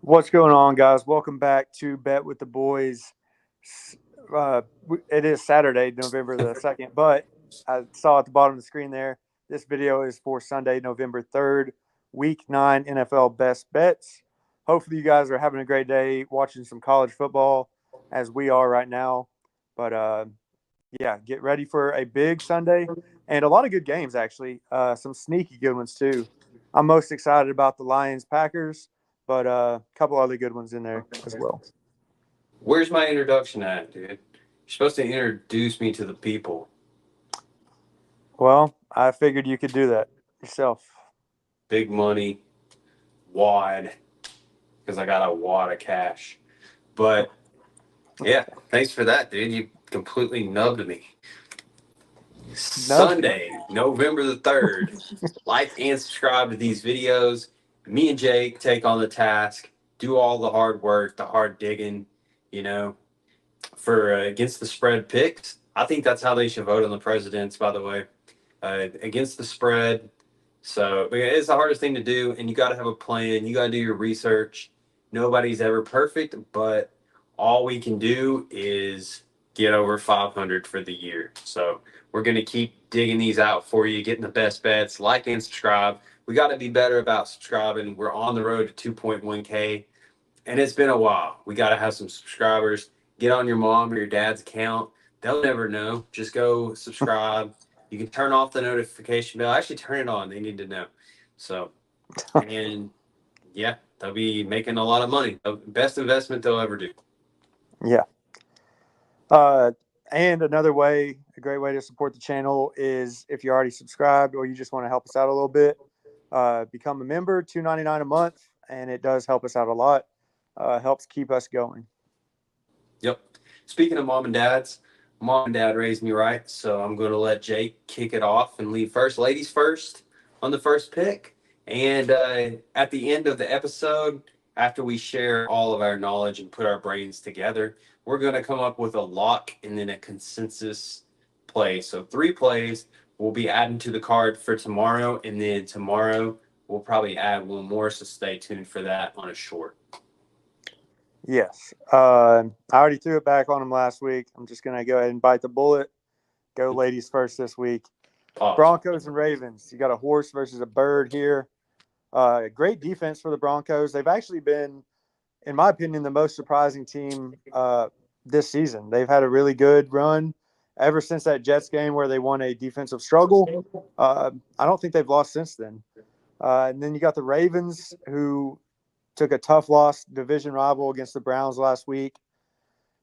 What's going on, guys? Welcome back to Bet with the Boys. It is Saturday, November the 2nd, but I saw at the bottom of the screen there, this video is for Sunday, November 3rd, Week 9 NFL Best Bets. Hopefully, you guys are having a great day watching some college football as we are right now. But yeah, get ready for a big Sunday and a lot of good games, actually. Some sneaky good ones, too. I'm most excited about the Lions Packers, but a couple other good ones in there as well. Where's my introduction at, dude? You're supposed to introduce me to the people. Well, I figured you could do that yourself. Big money, wad, because I got a wad of cash. But yeah, thanks for that, dude. You completely nubbed me. Nubbed you. Sunday, November the 3rd. Like and subscribe to these videos. Me and Jake take on the task, do all the hard work, the hard digging, you know, for against the spread picks. I think that's how they should vote on the presidents, by the way. Against the spread. So it's the hardest thing to do, and you got to have a plan. You got to do your research. Nobody's ever perfect, but all we can do is get over 500 for the year. So we're going to keep digging these out for you, getting the best bets. Like and subscribe. We got to be better about subscribing. We're on the road to 2.1K, and it's been a while. We got to have some subscribers. Get on your mom or your dad's account. They'll never know. Just go subscribe. You can turn off the notification bell. Actually, turn it on. They need to know. So, and yeah, they'll be making a lot of money. The best investment they'll ever do. Yeah. Uh, and another way, a great way to support the channel is if you're already subscribed or you just want to help us out a little bit, become a member, $2.99 a month, and it does help us out a lot. Helps keep us going. Yep. Speaking of mom and dads, mom and dad raised me right, so I'm going to let Jake kick it off and lead first. Ladies first on the first pick. And at the end of the episode, after we share all of our knowledge and put our brains together, we're going to come up with a lock and then a consensus play. So three plays we'll be adding to the card for tomorrow, and then tomorrow we'll probably add one more. So stay tuned for that on a short. Yes. I already threw it back on them last week. I'm just going to go ahead and bite the bullet. Go ladies first this week. Awesome. Broncos and Ravens. You got a horse versus a bird here. Great defense for the Broncos. They've actually been, in my opinion, the most surprising team this season. They've had a really good run ever since that Jets game where they won a defensive struggle. I don't think they've lost since then. And then you got the Ravens, who took a tough loss, division rival against the Browns last week.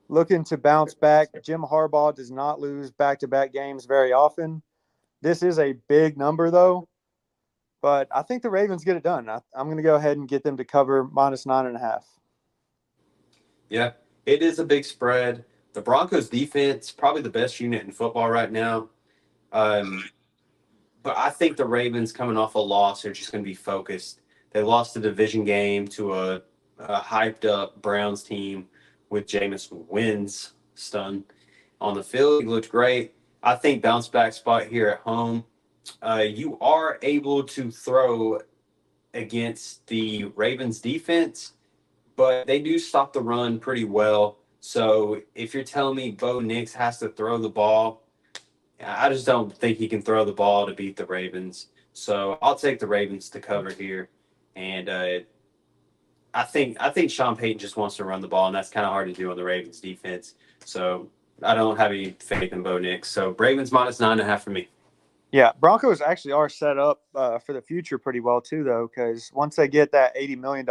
Looking to bounce back. Jim Harbaugh does not lose back-to-back games very often. This is a big number, though. But I think the Ravens get it done. I'm going to go ahead and get them to cover -9.5. Yeah, it is a big spread. The Broncos defense, probably the best unit in football right now. Um, but I think the Ravens coming off a loss are just going to be focused. They lost the division game to a hyped up Browns team with Jameis Winston on the field. He looked great. I think bounce back spot here at home. You are able to throw against the Ravens defense, but they do stop the run pretty well. So if you're telling me Bo Nix has to throw the ball, I just don't think he can throw the ball to beat the Ravens. So I'll take the Ravens to cover here, and I think Sean Payton just wants to run the ball, and that's kind of hard to do on the Ravens defense. So I don't have any faith in Bo Nix. So Ravens -9.5 for me. Yeah, Broncos actually are set up for the future pretty well, too, though, because once they get that $80 million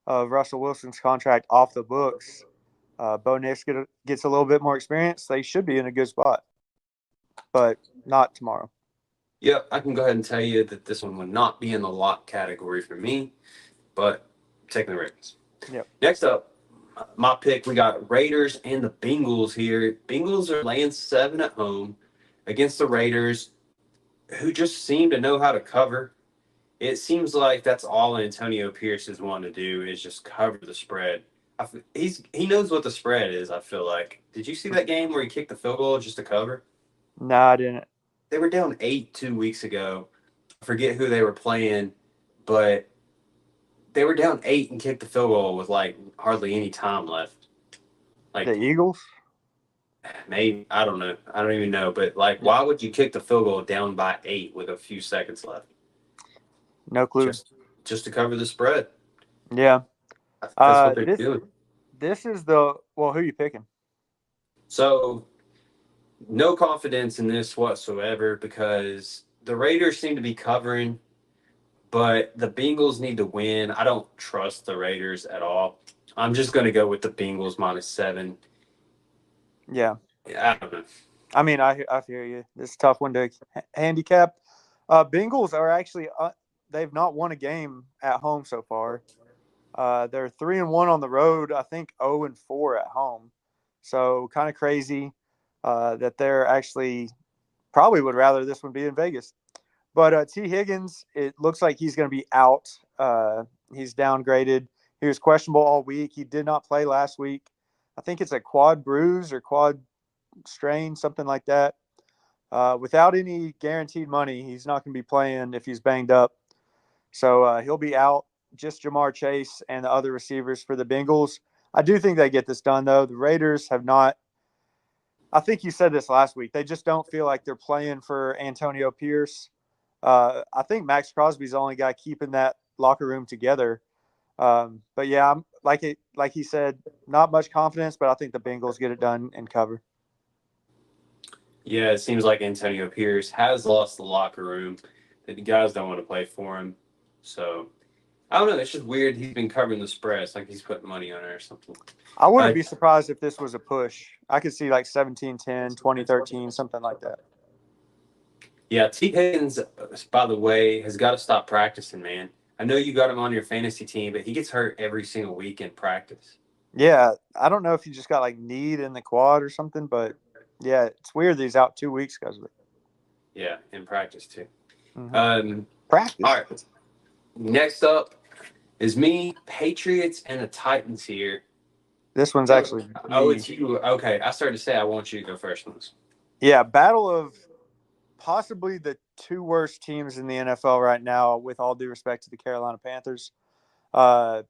of Russell Wilson's contract off the books, Bo Nix gets a little bit more experience. They should be in a good spot, but not tomorrow. Yep, I can go ahead and tell you that this one would not be in the lock category for me, but I'm taking the Ravens. Yep. Next up, my pick, we got Raiders and the Bengals here. Bengals are laying 7 at home against the Raiders, who just seem to know how to cover. It seems like that's all Antonio Pierce is wanting to do is just cover the spread. He knows what the spread is. I feel like. Did you see that game where he kicked the field goal just to cover? No, I didn't. They were down 8 2 weeks ago. I forget who they were playing, but they were down 8 and kicked the field goal with like hardly any time left. The Like Eagles? maybe I don't know. I don't even know. But like, why would you kick the field goal down by 8 with a few seconds left? No clue. Just to cover the spread. Yeah. I think that's what they're This doing. this is the well. Who you picking? So no confidence in this whatsoever because the Raiders seem to be covering, but the Bengals need to win. I don't trust the Raiders at all. I'm just going to go with the Bengals -7. Yeah. I don't know. I mean, I hear you. It's a tough one to handicap. Bengals are actually they've not won a game at home so far. They're 3-1 on the road. I think 0-4 at home. So kind of crazy that they're actually probably would rather this one be in Vegas. But T. Higgins, it looks like he's going to be out. He's downgraded. He was questionable all week. He did not play last week. I think it's a quad bruise or quad strain, something like that. Without any guaranteed money, he's not going to be playing if he's banged up. So he'll be out. Just Jamar Chase and the other receivers for the Bengals. I do think they get this done, though. The Raiders have not. I think you said this last week. They just don't feel like they're playing for Antonio Pierce. I think Max Crosby's the only guy keeping that locker room together. But yeah, I'm like he said, not much confidence, but I think the Bengals get it done and cover. Yeah, it seems like Antonio Pierce has lost the locker room. The guys don't want to play for him. So I don't know. It's just weird. He's been covering the spread. It's like he's putting money on it or something. I wouldn't Uh, be surprised if this was a push. I could see like 17-10, 20-13, something like that. yeah, T. Higgins, by the way, has got to stop practicing, man. I know you got him on your fantasy team, but he gets hurt every single week in practice. Yeah, I don't know if he just got like kneed in the quad or something, but yeah, it's weird that he's out 2 weeks because of it. Yeah, in practice too. Mm-hmm. Um, Practice. all right. Next up is me, Patriots, and the Titans here. This one's Oh, actually oh, me. it's you. Okay, I started to say I want you to go first on this. Yeah, battle of possibly the two worst teams in the NFL right now, with all due respect to the Carolina Panthers. Uh,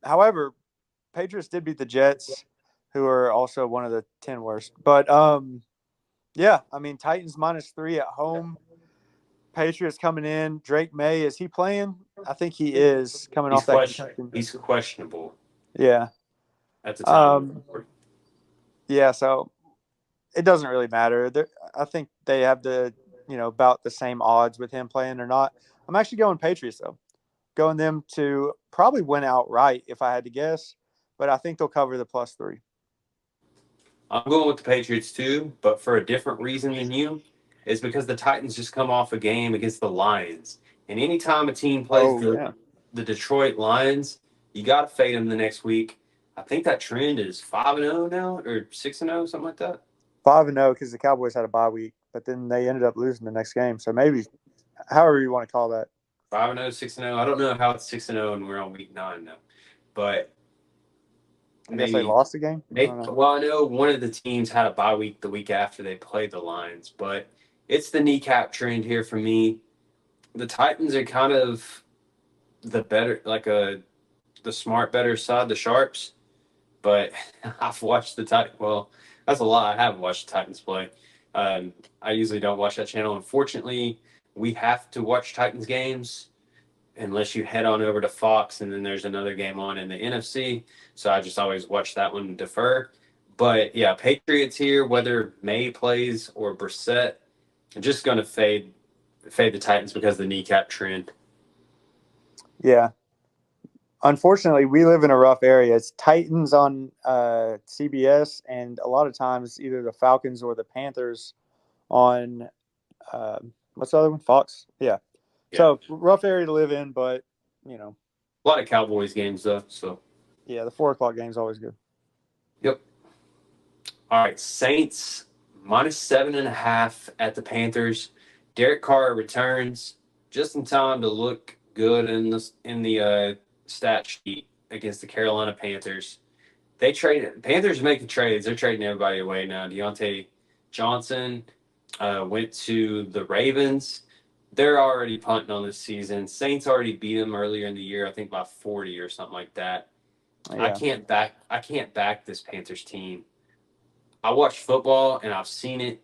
However, Patriots did beat the Jets, who are also one of the 10 worst. But yeah, I mean, Titans -3 at home. Patriots coming in. Drake May, is he playing? I think he is coming He's off that question. concussion. He's questionable Yeah. at the time. Um, yeah, so it doesn't really matter. I think they have about the same odds with him playing or not. I'm actually going Patriots, though. Going them to probably win outright if I had to guess, but I think they'll cover the +3. I'm going with the Patriots too, but for a different reason than you. It's because the Titans just come off a game against the Lions, and anytime a team plays Oh, yeah. the Detroit Lions, you got to fade them the next week. I think that trend is 5-0 now or 6-0, something like that. 5-0 because the Cowboys had a bye week, but then they ended up losing the next game. So maybe, however you want to call that. 5-0, 6-0. I don't know how it's 6-0 and we're on week 9 now, but I guess they maybe. lost the game. I don't know. Well, I know one of the teams had a bye week the week after they played the Lions, but it's the kneecap trend here for me. The Titans are kind of the better, the smart, better side, the sharps. But I've watched the Titans. Well, that's a lie. I have watched the Titans play. I usually don't watch that channel. Unfortunately, we have to watch Titans games unless you head on over to Fox, and then there's another game on in the NFC. So I just always watch that one and defer. But yeah, Patriots here, whether May plays or Brissett, I'm just going to fade the Titans because of the kneecap trend. Yeah. Unfortunately, we live in a rough area. It's Titans on CBS, and a lot of times either the Falcons or the Panthers on what's the other one? Fox. Yeah. So rough area to live in, but a lot of Cowboys games though. So yeah, the 4 o'clock game is always good. yep. All right, Saints -7.5 at the Panthers. Derek Carr returns just in time to look good in the stat sheet against the Carolina Panthers. Panthers are making trades. They're trading everybody away now. Deontay Johnson went to the Ravens. They're already punting on this season. Saints already beat them earlier in the year, I think by 40 or something like that. I Yeah. can't back. I can't back this Panthers team. I watch football and I've seen it.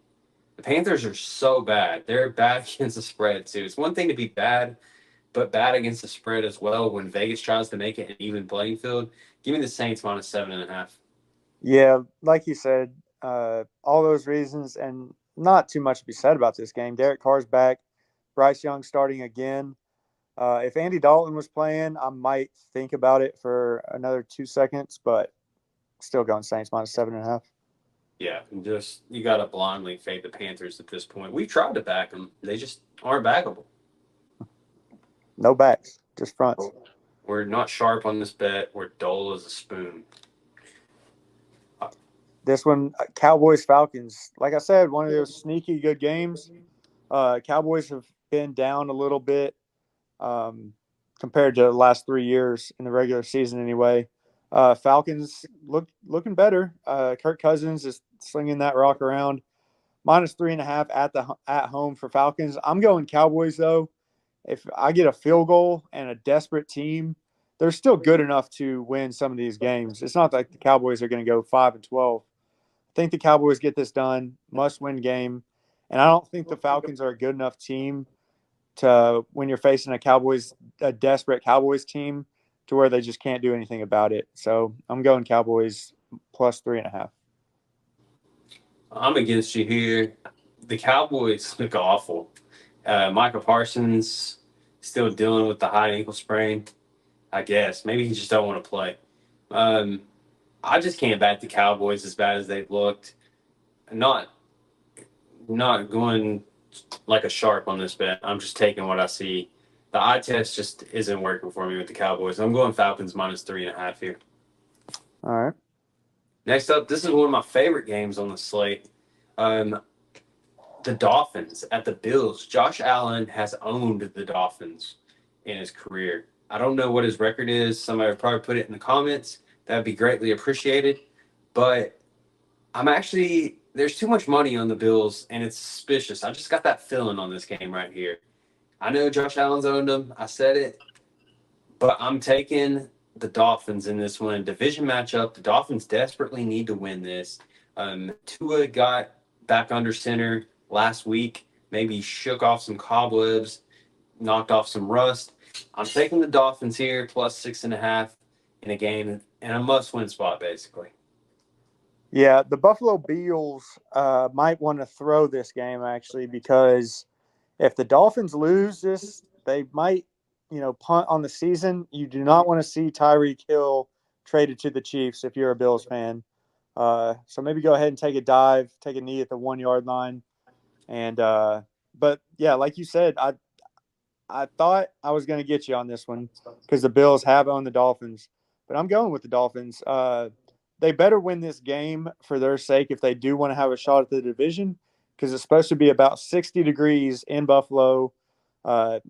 The Panthers are so bad. They're bad against the spread too. It's one thing to be bad, but bad against the spread as well. When Vegas tries to make it an even playing field, give me the Saints minus 7.5. Yeah, like you said, all those reasons, and not too much to be said about this game. Derek Carr's back. Bryce Young starting again. If Andy Dalton was playing, I might think about it for another 2 seconds, but still going Saints minus 7.5. Yeah, just you got to blindly fade the Panthers at this point. We've tried to back them; they just aren't backable. No backs, just fronts. We're not sharp on this bet. We're dull as a spoon. This one, Cowboys Falcons. Like I said, one of those sneaky good games. Cowboys have been down a little bit um, compared to the last 3 years in the regular season, anyway. Falcons looking better. Kirk Cousins is slinging that rock around. Minus 3.5 at home for Falcons. I'm going Cowboys though. If I get a field goal and a desperate team, they're still good enough to win some of these games. It's not like the Cowboys are going to go 5-12. I think the Cowboys get this done. Must win game. And I don't think the Falcons are a good enough team to when you're facing a desperate Cowboys team to where they just can't do anything about it. So I'm going Cowboys plus 3.5. I'm against you here. The Cowboys look awful. Michael Parsons still dealing with the high ankle sprain. I guess maybe he just don't want to play. Um, I just can't back the Cowboys as bad as they've looked. Not not going like a sharp on this bet. I'm just taking what I see. The eye test just isn't working for me with the Cowboys. I'm going Falcons minus 3.5 here. All right. Next up, this is one of my favorite games on the slate. Um, the Dolphins at the Bills. Josh Allen has owned the Dolphins in his career. I don't know what his record is. Somebody would probably put it in the comments. That would be greatly appreciated. But I'm actually there's too much money on the Bills, and it's suspicious. I just got that feeling on this game right here. I know Josh Allen's owned them. I said it, but I'm taking the Dolphins in this one. Division matchup. The Dolphins desperately need to win this. Tua got back under center last week. Maybe shook off some cobwebs, knocked off some rust. I'm taking the Dolphins here, plus 6.5 in a game, and a must-win spot, basically. Yeah, the Buffalo Bills might want to throw this game actually because if the Dolphins lose this, they might, punt on the season. You do not want to see Tyreek Hill traded to the Chiefs if you're a Bills fan. So maybe go ahead and take a dive, take a knee at the 1 yard line, and but yeah, like you said, I thought I was going to get you on this one because the Bills have owned the Dolphins, but I'm going with the Dolphins. They better win this game for their sake if they do want to have a shot at the division because it's supposed to be about 60 degrees in Buffalo.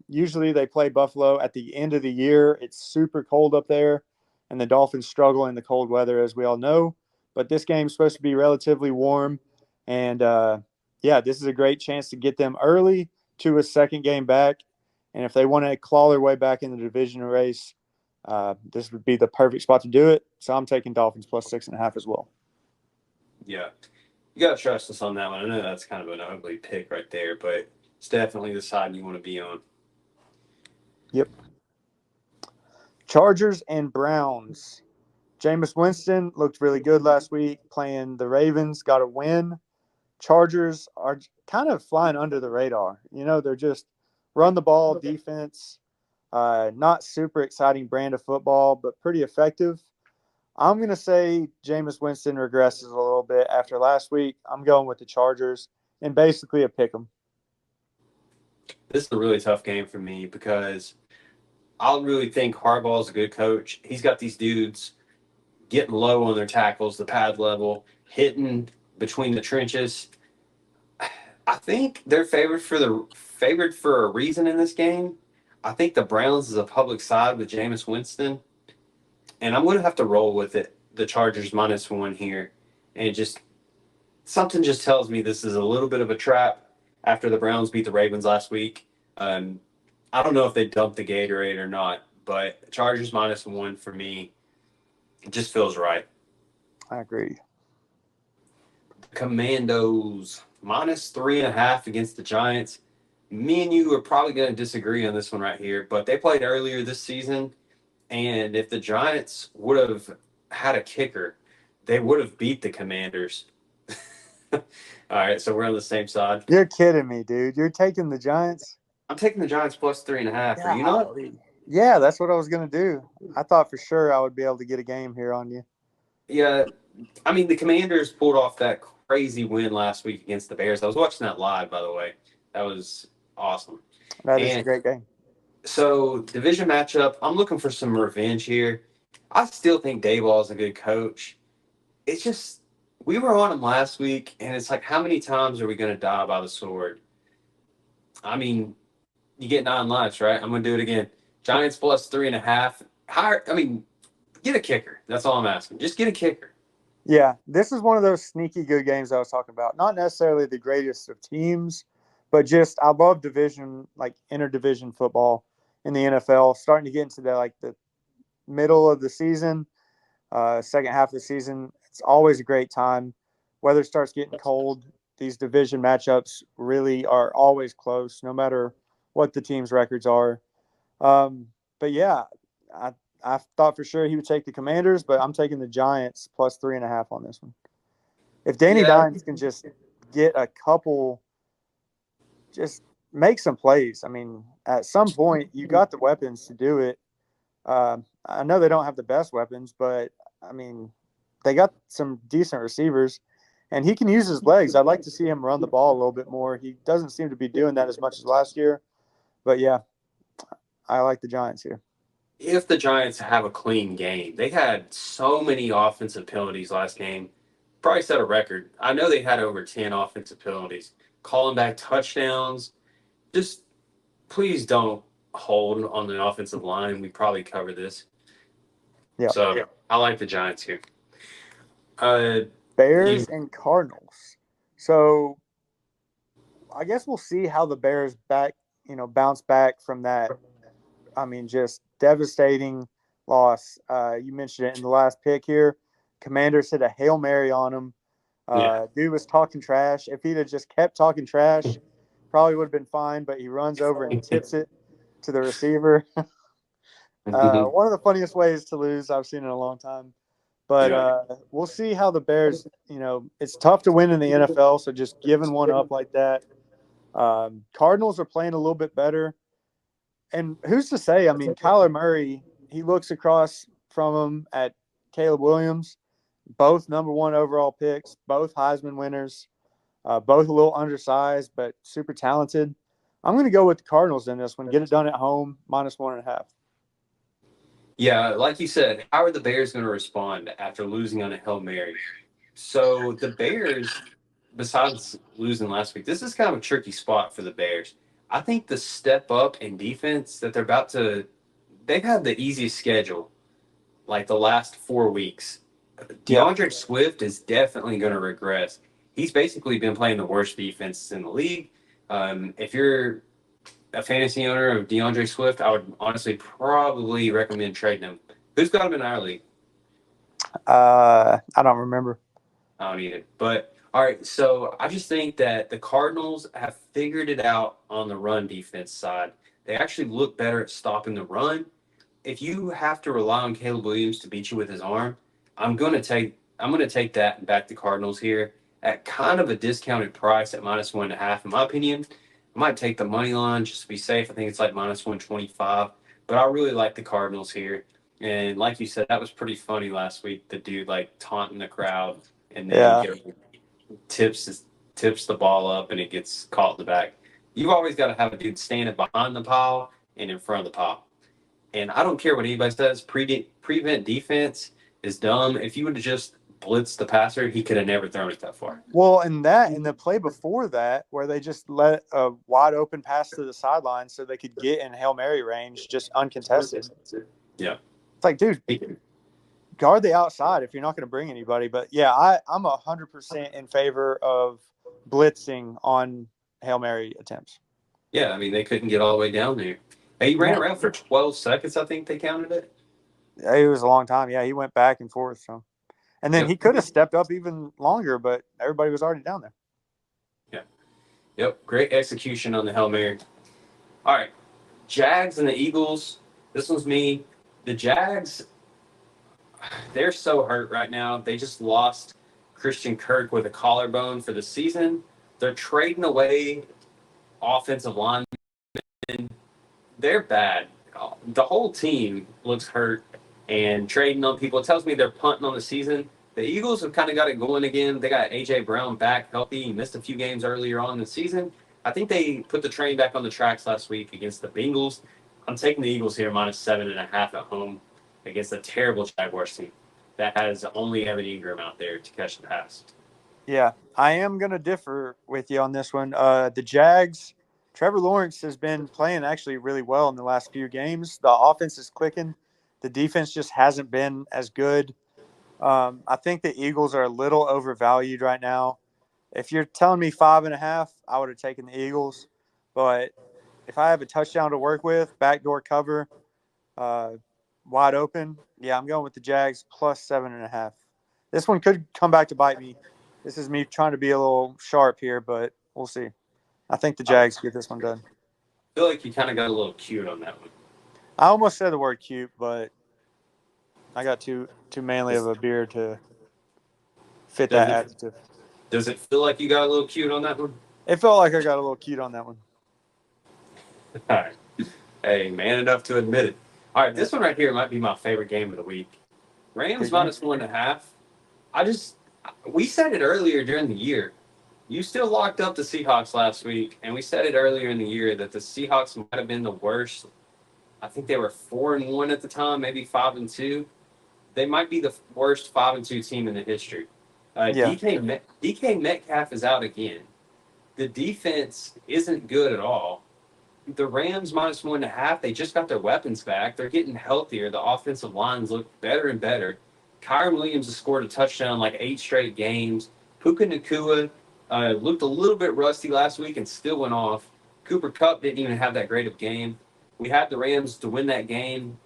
Usually they play Buffalo at the end of the year. It's super cold up there, and the Dolphins struggle in the cold weather, as we all know. But this game's supposed to be relatively warm, and yeah, this is a great chance to get them early to a second game back. And if they want to claw their way back in the division race, this would be the perfect spot to do it. So I'm taking Dolphins plus 6.5 as well. Yeah. You got to trust us on that one. I know that's kind of an ugly pick right there, but it's definitely the side you want to be on. Yep. Chargers and Browns. Jameis Winston looked really good last week playing the Ravens, got a win. Chargers are kind of flying under the radar. They're just run the ball defense. Not super exciting brand of football, but pretty effective. I'm going to say Jameis Winston regresses a little bit after last week. I'm going with the Chargers and basically a pick 'em. This is a really tough game for me because I really think Harbaugh's a good coach. He's got these dudes getting low on their tackles, the pad level, hitting between the trenches. I think they're favored for a reason in this game. I think the Browns is a public side with Jameis Winston, and I'm going to have to roll with it. The Chargers minus one here, and it just something just tells me this is a little bit of a trap after the Browns beat the Ravens last week. Um, I don't know if they dumped the Gatorade or not, but Chargers -1 for me, it just feels right. I agree. Commandos -3.5 against the Giants. Me and you are probably going to disagree on this one right here, but they played earlier this season, and if the Giants would have had a kicker, they would have beat the Commanders. All right, so we're on the same side. You're kidding me, dude. You're taking the Giants? I'm taking the Giants +3.5. Are you not? Golly. Yeah, that's what I was going to do. I thought for sure I would be able to get a game here on you. Yeah, I mean the Commanders pulled off that crazy win last week against the Bears. I was watching that live, by the way. That was awesome. That is a And great game. so division matchup, I'm looking for some revenge here. I still think Dayball is a good coach. It's just we were on him last week, and it's like, how many times are we going to die by the sword? I mean, you get 9 lives, right? I'm going to do it again. Giants +3.5. Higher. I mean, get a kicker. That's all I'm asking. Just get a kicker. Yeah, this is one of those sneaky good games I was talking about. Not necessarily the greatest of teams, but just I love division, like interdivision football in the NFL. Starting to get into the middle of the season, second half of the season. It's always a great time. Weather starts getting cold. These division matchups really are always close, no matter what the team's records are. But yeah, I I thought for sure he would take the Commanders, but I'm taking the Giants +3.5 on this one. If Danny Yeah. Dimes can just get a couple, just make some plays. I mean, at some point you got the weapons to do it. I know they don't have the best weapons, but I mean, they got some decent receivers, and he can use his legs. I'd like to see him run the ball a little bit more. He doesn't seem to be doing that as much as last year, but yeah, I like the Giants here. If the Giants have a clean game, they had so many offensive penalties last game. Probably set a record. I know they had over 10 offensive penalties. Calling back touchdowns. Just please don't hold on the offensive line. We probably covered this. Yeah. So I like the Giants here. Bears and Cardinals. So I guess we'll see how the Bears bounce back from that. I mean, just devastating loss. You mentioned it in the last pick here. Commanders hit a Hail Mary on him. Dude was talking trash. If he'd have just kept talking trash, probably would have been fine, but he runs over and tips it to the receiver. One of the funniest ways to lose I've seen in a long time. But we'll see how the Bears, it's tough to win in the NFL, so just giving one up like that. Cardinals are playing a little bit better. And who's to say? I mean, Kyler Murray, he looks across from him at Caleb Williams, both number one overall picks, both Heisman winners, both a little undersized, but super talented. I'm going to go with the Cardinals in this one. Get it done at home, -1.5. Yeah, like you said, how are the Bears going to respond after losing on a Hail Mary? So the Bears, besides losing last week, this is kind of a tricky spot for the Bears. I think the step up in defense that they're about to, they've had the easiest schedule like the last 4 weeks. Yep. DeAndre Swift is definitely going to regress. He's basically been playing the worst defense in the league. If you're a fantasy owner of DeAndre Swift, I would honestly probably recommend trading him. Who's got him in our league? I don't remember. I don't need it. But all right, so I just think that the Cardinals have figured it out on the run defense side. They actually look better at stopping the run. If you have to rely on Caleb Williams to beat you with his arm, I'm gonna take that and back the Cardinals here at kind of a discounted price at -1.5. In my opinion, I might take the money line just to be safe. I think it's like -125, but I really like the Cardinals here. And like you said, that was pretty funny last week. The dude like taunting the crowd, and then Yeah. tips the ball up, and it gets caught in the back. You've always got to have a dude standing behind the pile and in front of the pile. And I don't care what anybody says. Prevent defense is dumb. If you would have just blitzed the passer, he could have never thrown it that far. Well, in the play before that, where they just let a wide open pass to the sideline so they could get in Hail Mary range, just uncontested. Yeah. It's like, dude, guard the outside if you're not going to bring anybody. But yeah, I'm 100% in favor of blitzing on Hail Mary attempts. Yeah, I mean, they couldn't get all the way down there. Hey, he ran Yeah, around for 12 seconds, I think they counted it. it was a long time. Yeah, he went back and forth. So, and then Yep. he could have stepped up even longer, but everybody was already down there. Yeah. Yep. Great execution on the Hail Mary. All right. Jags and the Eagles. This one's me. The Jags, they're so hurt right now. They just lost Christian Kirk with a collarbone for the season. They're trading away offensive line. They're bad. The whole team looks hurt and trading on people. It tells me they're punting on the season. The Eagles have kind of got it going again. They got A.J. Brown back healthy. He missed a few games earlier on in the season. I think they put the train back on the tracks last week against the Bengals. I'm taking the Eagles here -7.5 at home against a terrible Jaguars team that has only Evan Ingram out there to catch the pass. Yeah, I am going to differ with you on this one. The Jags, Trevor Lawrence has been playing actually really well in the last few games. The offense is clicking. The defense just hasn't been as good. I think the Eagles are a little overvalued right now. If you're telling me 5.5, I would have taken the Eagles. But if I have a touchdown to work with, backdoor cover, uh, wide open, yeah, I'm going with the Jags +7.5. This one could come back to bite me. This is me trying to be a little sharp here, but we'll see. I think the I Jags get this one done. feel like you kind of got a little cute on that one. I almost said the word cute, but I got too manly of Does, a beard to fit does that it adjective. does it feel like you got a little cute on that one? It felt like I got a little cute on that one. All right. Hey, man enough to admit it. All right, Yeah, this one right here might be my favorite game of the week. Rams good game. -1.5. We said it earlier during the year. You still locked up the Seahawks last week, and we said it earlier in the year that the Seahawks might have been the worst. I think they were 4-1 at the time, maybe 5-2. They might be the worst 5-2 team in the history. Yeah, DK Metcalf is out again. The defense isn't good at all. The Rams -1.5. They just got their weapons back. They're getting healthier. The offensive lines look better and better. Kyron Williams has scored a touchdown like 8 straight games. Puka Nakua looked a little bit rusty last week and still went off. Cooper Kupp didn't even have that great of game. We had the Rams to win that game,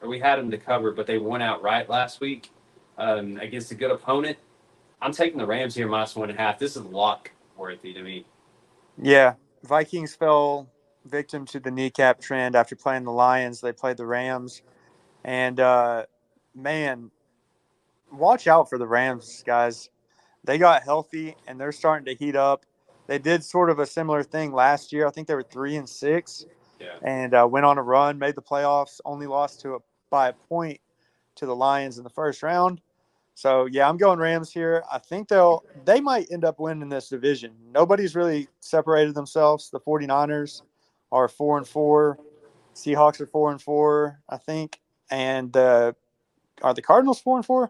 or we had them to cover, but they won outright last week against a good opponent. I'm taking the Rams here -1.5. This is lock worthy to me. yeah. Vikings fell victim to the kneecap trend after playing the Lions. They played the Rams, and man, watch out for the Rams, guys. They got healthy and they're starting to heat up. They did sort of a similar thing last year. I think they were 3-6 Yeah. and went on a run, made the playoffs, only lost by a point to the Lions in the first round. So yeah, I'm going Rams here. I think they might end up winning this division. Nobody's really separated themselves. The 49ers are 4-4. Seahawks are 4-4, I think. And are the Cardinals 4-4?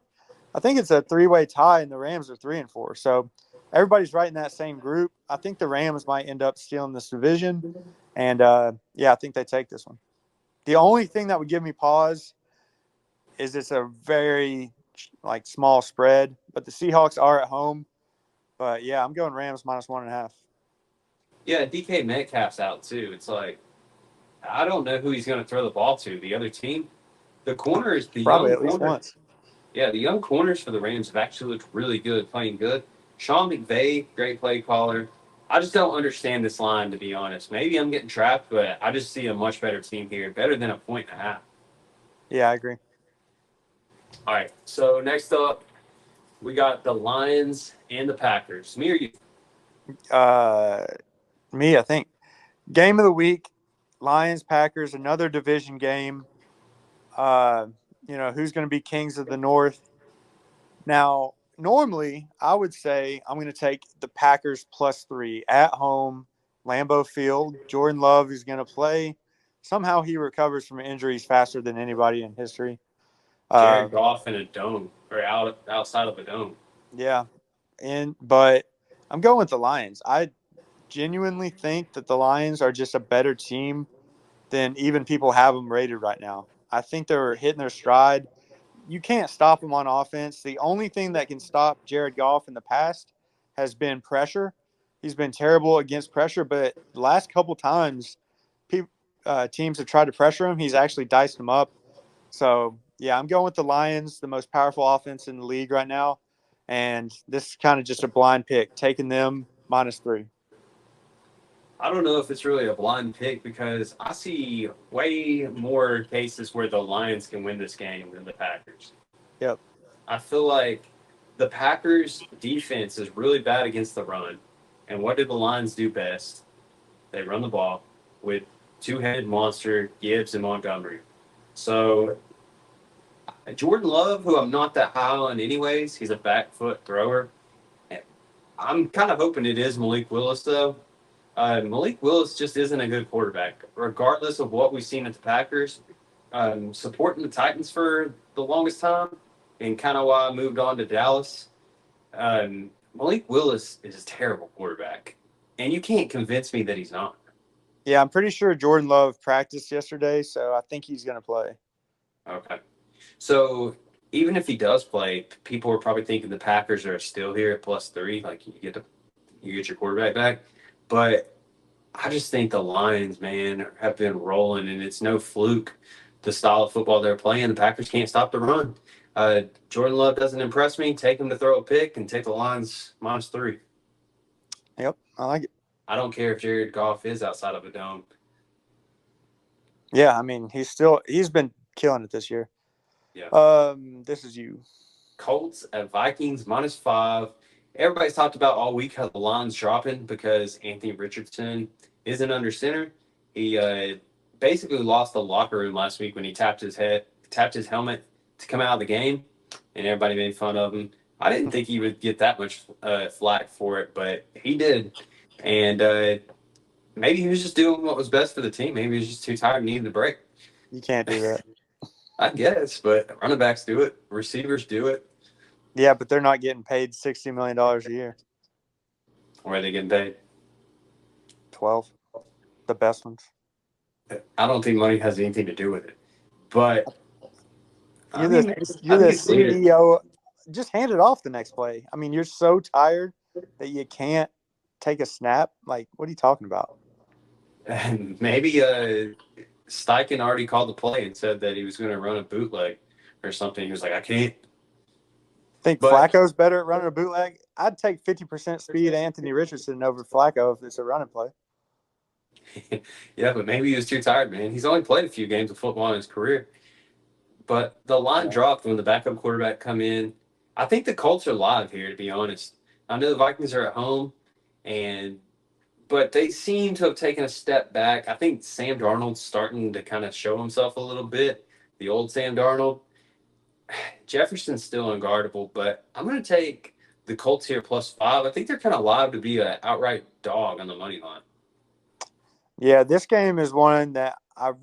I think it's a three-way tie, and the Rams are 3-4. So everybody's right in that same group. I think the Rams might end up stealing this division, and yeah, I think they take this one. The only thing that would give me pause is it's a very small spread, but the Seahawks are at home. But yeah, I'm going Rams -1.5. Yeah, DK Metcalf's out too. It's like I don't know who he's going to throw the ball to. The other team, the Probably young at least corner. once. Yeah, the young corners for the Rams have actually looked really good, playing good. Sean McVay, great play caller. I just don't understand this line, to be honest. Maybe I'm getting trapped, but I just see a much better team here, better than a 1.5. Yeah, I agree. All right, so next up, we got the Lions and the Packers. Me or you? Uh, Me, I think game of the week: Lions Packers, another division game. Uh, who's going to be kings of the North? Now, normally, I would say I'm going to take the Packers +3 at home, Lambeau Field. Jordan Love is going to play. Somehow he recovers from injuries faster than anybody in history. Jared Uh, Goff in a dome or outside of a dome. yeah, but I'm going with the Lions. I genuinely think that the Lions are just a better team than even people have them rated right now. I think they're hitting their stride. You can't stop them on offense. The only thing that can stop Jared Goff in the past has been pressure. He's been terrible against pressure, but the last couple times teams have tried to pressure him, he's actually diced them up. So, yeah, I'm going with the Lions, the most powerful offense in the league right now. And this is kind of just a blind pick, taking them -3. I don't know if it's really a blind pick because I see way more cases where the Lions can win this game than the Packers. Yep. I feel like the Packers defense is really bad against the run. And what do the Lions do best? They run the ball with two-headed monster Gibbs and Montgomery. So Jordan Love, who I'm not that high on anyways, he's a back foot thrower. I'm kind of hoping it is Malik Willis though. Malik Willis just isn't a good quarterback, regardless of what we've seen at the Packers. Supporting the Titans for the longest time, and kind of why I moved on to Dallas. Malik Willis is a terrible quarterback, and you can't convince me that he's not. Yeah, I'm pretty sure Jordan Love practiced yesterday, so I think he's going to play. Okay. So even if he does play, people are probably thinking the Packers are still here at +3, like you get your quarterback back. But I just think the Lions, man, have been rolling, and it's no fluke. The style of football they're playing, the Packers can't stop the run. Jordan Love doesn't impress me. Take him to throw a pick and take the Lions -3. Yep, I like it. I don't care if Jared Goff is outside of a dome. Yeah, I mean, he's been killing it this year. Yeah. This is you. Colts at Vikings -5. Everybody's talked about all week how the line's dropping because Anthony Richardson isn't under center. He basically lost the locker room last week when he tapped his helmet to come out of the game, and everybody made fun of him. I didn't think he would get that much flack for it, but he did. And maybe he was just doing what was best for the team. Maybe he was just too tired and needed a break. You can't do that. I guess, but running backs do it. Receivers do it. Yeah, but they're not getting paid $60 million a year. Where are they getting paid? 12. The best ones. I don't think money has anything to do with it. But You're the CEO. Just hand it off the next play. I mean, you're so tired that you can't take a snap. Like, what are you talking about? And maybe Steichen already called the play and said that he was going to run a bootleg or something. He was like, I can't. Think Flacco's better at running a bootleg? I'd take 50% speed Anthony Richardson over Flacco if it's a running play. Yeah, but maybe he was too tired, man. He's only played a few games of football in his career. But the line dropped when the backup quarterback come in. I think the Colts are live here, to be honest. I know the Vikings are at home, but they seem to have taken a step back. I think Sam Darnold's starting to kind of show himself a little bit, the old Sam Darnold. Jefferson's still unguardable, but I'm going to take the Colts here +5. I think they're kind of live to be an outright dog on the money line. Yeah, this game is one that I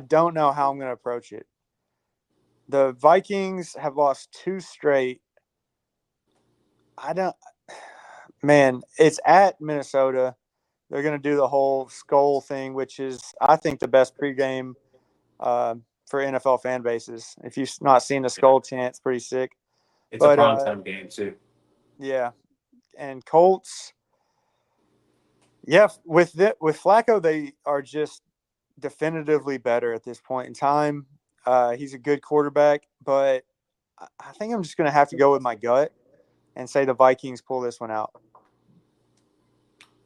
don't know how I'm going to approach it. The Vikings have lost 2 straight. Man, it's at Minnesota. They're going to do the whole skull thing, which is, I think, the best pregame for NFL fan bases. If you've not seen the skull chant, it's pretty sick. It's a primetime game, too. Yeah. And Colts, yeah, with Flacco, they are just definitively better at this point in time. He's a good quarterback, but I think I'm just going to have to go with my gut and say the Vikings pull this one out.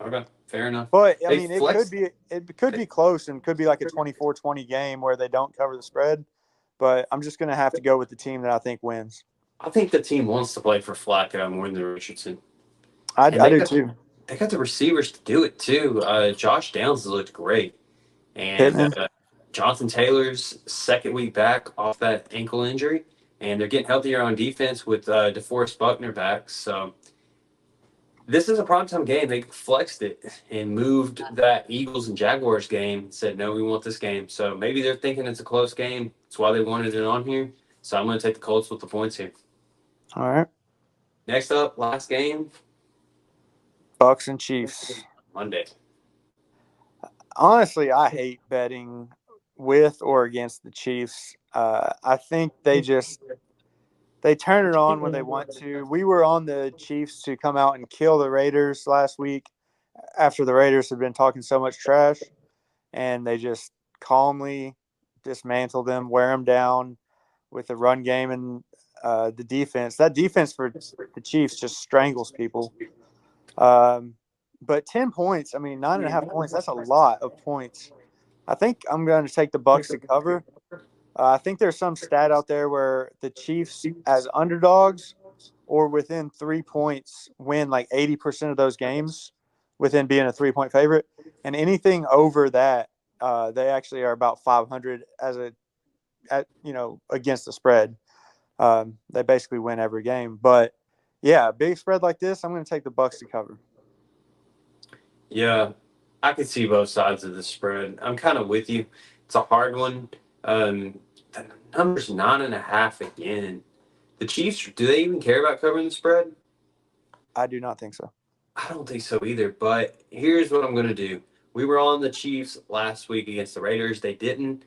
Okay, fair enough. But I mean, it could be close and could be like a 24-20 game where they don't cover the spread. But I'm just going to have to go with the team that I think wins. I think the team wants to play for Flacco more than Richardson. I do too. They got the receivers to do it too. Josh Downs looked great, and Jonathan Taylor's second week back off that ankle injury, and they're getting healthier on defense with DeForest Buckner back. So this is a primetime game. They flexed it and moved that Eagles and Jaguars game. Said, no, we want this game. So maybe they're thinking it's a close game. That's why they wanted it on here. So I'm going to take the Colts with the points here. All right. Next up, last game. Bucks and Chiefs. Monday. Honestly, I hate betting with or against the Chiefs. I think they they turn it on when they want to. We were on the Chiefs to come out and kill the Raiders last week after the Raiders had been talking so much trash, and they just calmly dismantle them, wear them down with the run game and the defense. That defense for the Chiefs just strangles people. But 10 points, I mean, 9.5 points, that's a lot of points. I think I'm going to take the Bucks to cover. I think there's some stat out there where the Chiefs, as underdogs or within 3 points, win like 80% of those games within being a 3-point favorite. And anything over that, they actually are about 500 against the spread. They basically win every game. But yeah, a big spread like this, I'm going to take the Bucks to cover. Yeah, I can see both sides of the spread. I'm kind of with you. It's a hard one. The number's 9.5 again. The Chiefs, do they even care about covering the spread? I do not think so. I don't think so either. But here's what I'm going to do. We were on the Chiefs last week against the Raiders. They didn't.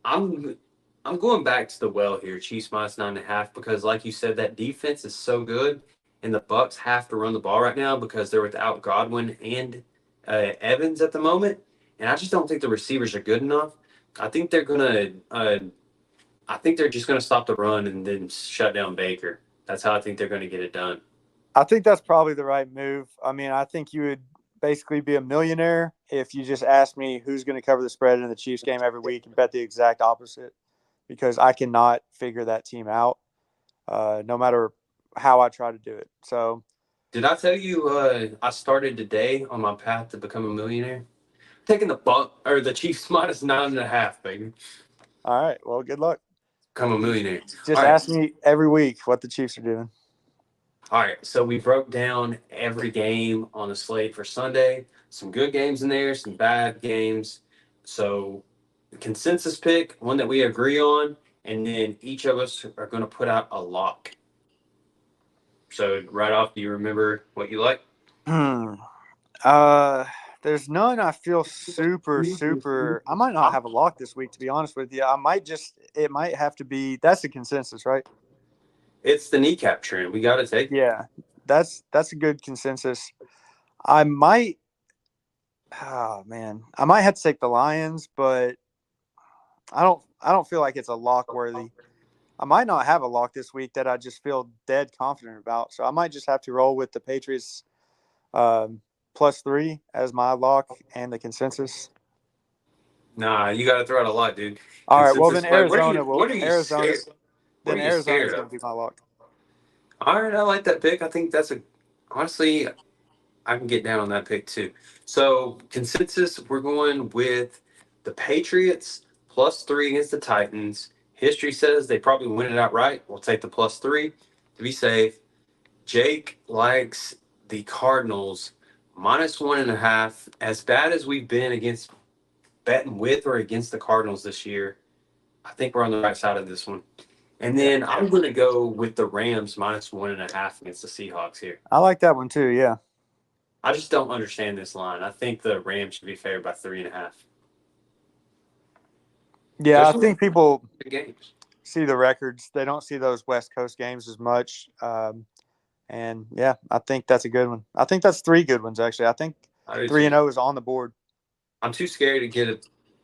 I'm going back to the well here. Chiefs minus 9.5 because, like you said, that defense is so good, and the Bucks have to run the ball right now because they're without Godwin and Evans at the moment, and I just don't think the receivers are good enough. I think they're gonna. I think they're just gonna stop the run and then shut down Baker. That's how I think they're gonna get it done. I think that's probably the right move. I mean, I think you would basically be a millionaire if you just asked me who's going to cover the spread in the Chiefs game every week and bet the exact opposite, because I cannot figure that team out, no matter how I try to do it. So, Did I tell you I started today on my path to become a millionaire? Taking the Buck or the Chiefs minus 9.5, baby. all right, well, good luck. Become a millionaire. Just All right. ask me every week what the Chiefs are doing. All right, so we broke down every game on the slate for Sunday. Some good games in there, some bad games. So, the consensus pick, one that we agree on, and then each of us are going to put out a lock. So, right off, do you remember what you like? Uh, there's none I feel super. I might not have a lock this week, to be honest with you. It might have to be, that's the consensus, right? It's the kneecap trend. We got to take it. Yeah, that's a good consensus. I might, oh man, I might have to take the Lions, but I don't feel like it's a lock worthy. I might not have a lock this week that I just feel dead confident about, so I might just have to roll with the Patriots +3 as my lock and the consensus. Nah, you got to throw out a lot, dude. All right, well then Like, Arizona what are you Arizona scared? What then are you Arizona's scared going of? to be my lock. All right, I like that pick. I think that's honestly, I can get down on that pick too. So consensus, we're going with the Patriots +3 against the Titans. History says they probably win it outright. We'll take the +3 to be safe. Jake likes the Cardinals -1.5. As bad as we've been against betting with or against the Cardinals this year, I think we're on the right side of this one. And then I'm going to go with the Rams -1.5 against the Seahawks here. I like that one too. Yeah. I just don't understand this line. I think the Rams should be favored by 3.5. Yeah, There's I some think people good games. see the records. They don't see those West Coast games as much. And yeah, I think that's a good one. I think that's 3 good ones actually. I think I do 3-0 too. is on the board. I'm too scared to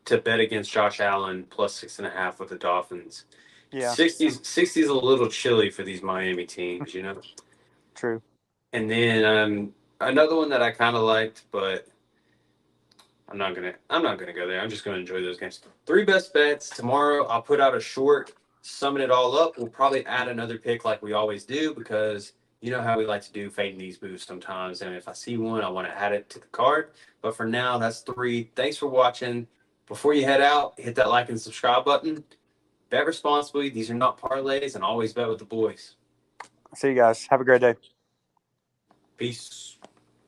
to bet against Josh Allen +6.5 with the Dolphins. Yeah, 60's a little chilly for these Miami teams, you know. true. And then another one that I kind of liked, but I'm not gonna go there. I'm just gonna enjoy those games. 3 best bets tomorrow. I'll put out a short, summing it all up. We'll probably add another pick like we always do because you know how we like to do fading these moves sometimes. And if I see one, I want to add it to the card. But for now, that's 3. Thanks for watching. Before you head out, hit that like and subscribe button. Bet responsibly. These are not parlays, and always bet with the boys. See you guys. Have a great day. Peace.